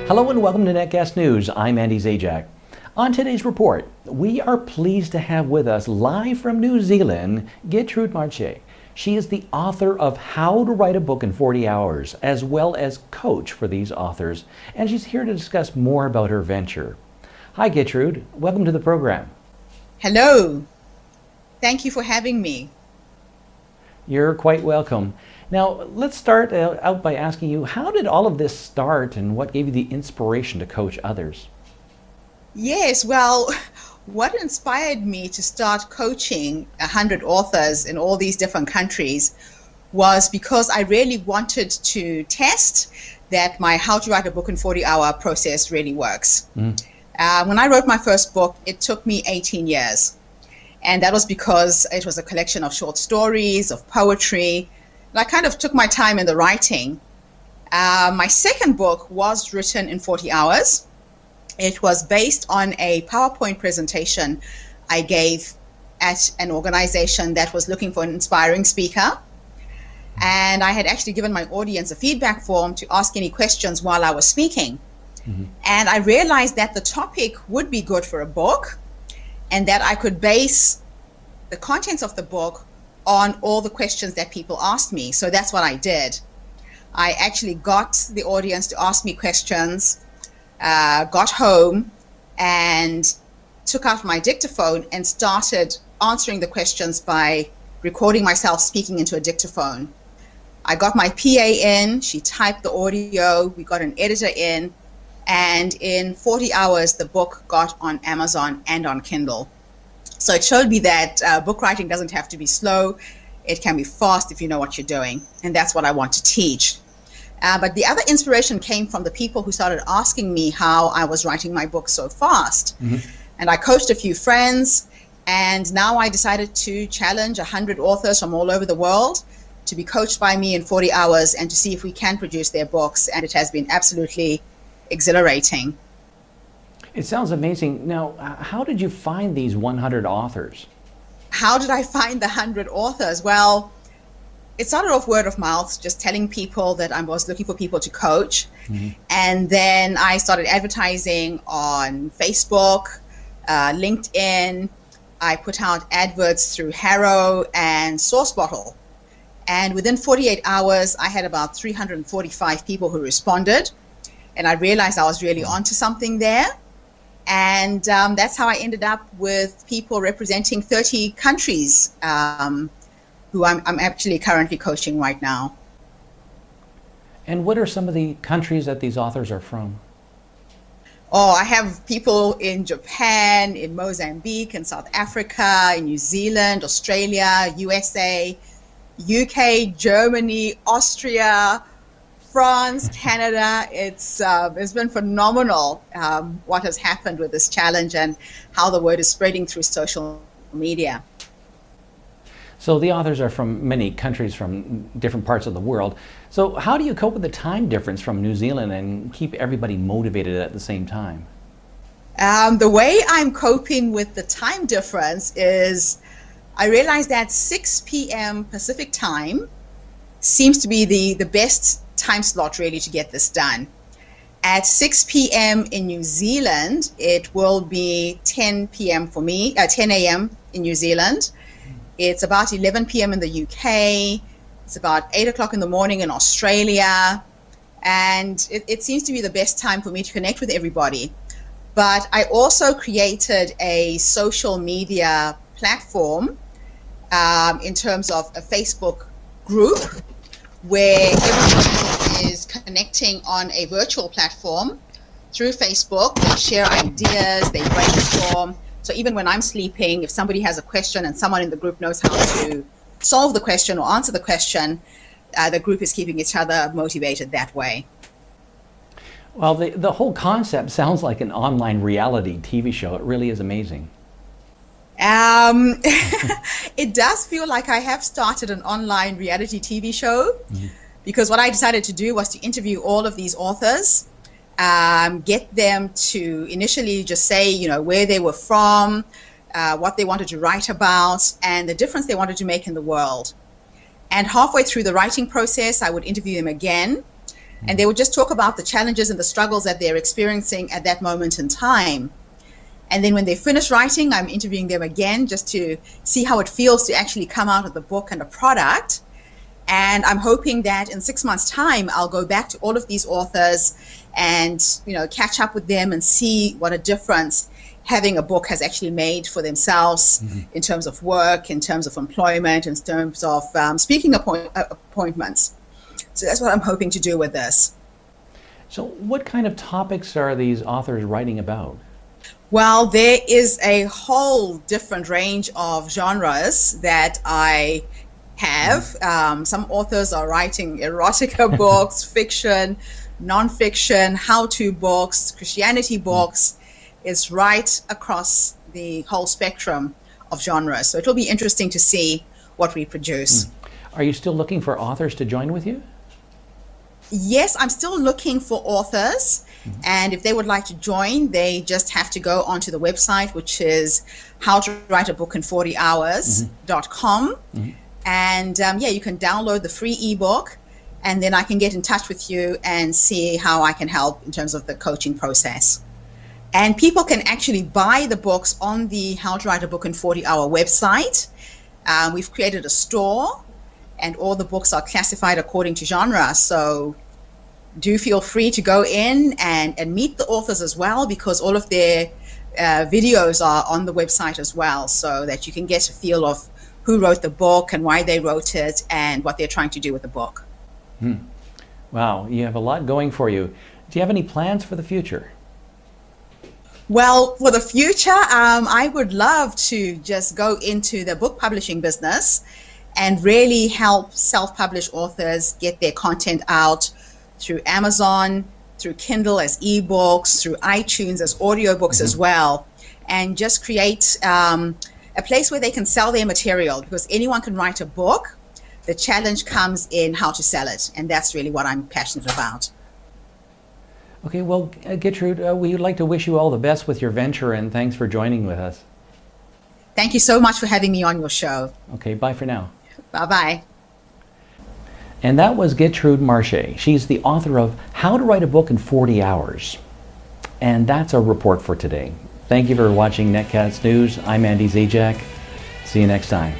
Hello and welcome to Netcast News. I'm Andy Zajac. On today's report, we are pleased to have with us live from New Zealand, Getrude Matshe. She is the author of How to Write a Book in 40 Hours, as well as coach for these authors, and she's here to discuss more about her venture. Hi Getrude, welcome to the program. Hello. Thank you for having me. You're quite welcome. Now, let's start out by asking you, how did all of this start and what gave you the inspiration to coach others? Yes, well, what inspired me to start coaching 100 authors in all these different countries was because I really wanted to test that my How to Write a Book in 40-Hour process really works. When I wrote my first book, it took me 18 years. And that was because it was a collection of short stories, of poetry. And I kind of took my time in the writing. My second book was written in 40 hours. It was based on a PowerPoint presentation I gave at an organization that was looking for an inspiring speaker. And I had actually given my audience a feedback form to ask any questions while I was speaking. And I realized that the topic would be good for a book and that I could base the contents of the book on all the questions that people asked me. So that's what I did. I actually got the audience to ask me questions, got home and took out my dictaphone and started answering the questions by recording myself speaking into a dictaphone. I got my PA in, she typed the audio, we got an editor in, and in 40 hours the book got on Amazon and on Kindle. So it showed me that book writing doesn't have to be slow. It can be fast if you know what you're doing. And that's what I want to teach. But the other inspiration came from the people who started asking me how I was writing my book so fast. And I coached a few friends. And now I decided to challenge 100 authors from all over the world to be coached by me in 40 hours and to see if we can produce their books. And it has been absolutely exhilarating. It sounds amazing. Now, how did you find these 100 authors? How did I find the 100 authors? Well, it started off word of mouth, just telling people that I was looking for people to coach. And then I started advertising on Facebook, LinkedIn. I put out adverts through Harrow and SourceBottle. And within 48 hours, I had about 345 people who responded. And I realized I was really onto something there. And that's how I ended up with people representing 30 countries who I'm actually currently coaching right now. And what are some of the countries that these authors are from? Oh, I have people in Japan, in Mozambique, in South Africa, in New Zealand, Australia, USA, UK, Germany, Austria, France, Canada. It's been phenomenal what has happened with this challenge and how the word is spreading through social media. So the authors are from many countries from different parts of the world. So how do you cope with the time difference from New Zealand and keep everybody motivated at the same time? The way I'm coping with the time difference is I realize that 6 p.m. Pacific time seems to be the best time slot really to get this done. At 6 p.m. in New Zealand, it will be 10 p.m. for me, 10 a.m. in New Zealand. It's about 11 p.m. in the UK. It's about 8 o'clock in the morning in Australia. And it seems to be the best time for me to connect with everybody. But I also created a social media platform in terms of a Facebook group where everyone is connecting on a virtual platform through Facebook. They share ideas, they brainstorm. So even when I'm sleeping, if somebody has a question and someone in the group knows how to solve the question or answer the question, the group is keeping each other motivated that way. Well, the whole concept sounds like an online reality TV show. It really is amazing. It does feel like I have started an online reality TV show because what I decided to do was to interview all of these authors, get them to initially just say, you know, where they were from, what they wanted to write about, and the difference they wanted to make in the world. And halfway through the writing process, I would interview them again And they would just talk about the challenges and the struggles that they're experiencing at that moment in time. And then when they finish writing, I'm interviewing them again just to see how it feels to actually come out with a book and a product. And I'm hoping that in 6 months' time, I'll go back to all of these authors and, catch up with them and see what a difference having a book has actually made for themselves in terms of work, in terms of employment, in terms of speaking appointments. So that's what I'm hoping to do with this. So what kind of topics are these authors writing about? Well, there is a whole different range of genres that I have. Some authors are writing erotica books, fiction, nonfiction, how-to books, Christianity books. It's right across the whole spectrum of genres. So it'll be interesting to see what we produce. Are you still looking for authors to join with you? Yes, I'm still looking for authors. And if they would like to join, they just have to go onto the website, which is howtowriteabookin40hours.com. And you can download the free ebook, and then I can get in touch with you and see how I can help in terms of the coaching process. And people can actually buy the books on the How to Write a Book in 40 Hour website. We've created a store, and all the books are classified according to genre. So do feel free to go in and meet the authors as well, because all of their videos are on the website as well, so that you can get a feel of who wrote the book and why they wrote it and what they're trying to do with the book. Wow, you have a lot going for you. Do you have any plans for the future? Well, for the future, I would love to just go into the book publishing business and really help self-published authors get their content out through Amazon, through Kindle as ebooks, through iTunes as audiobooks as well, and just create a place where they can sell their material, because anyone can write a book. The challenge comes in how to sell it, and that's really what I'm passionate about. Okay, well, Getrude, we would like to wish you all the best with your venture, and thanks for joining with us. Thank you so much for having me on your show. Okay, bye for now. Bye-bye. And that was Getrude Matshe. She's the author of How to Write a Book in 40 Hours. And that's our report for today. Thank you for watching Netcast News. I'm Andy Zajac. See you next time.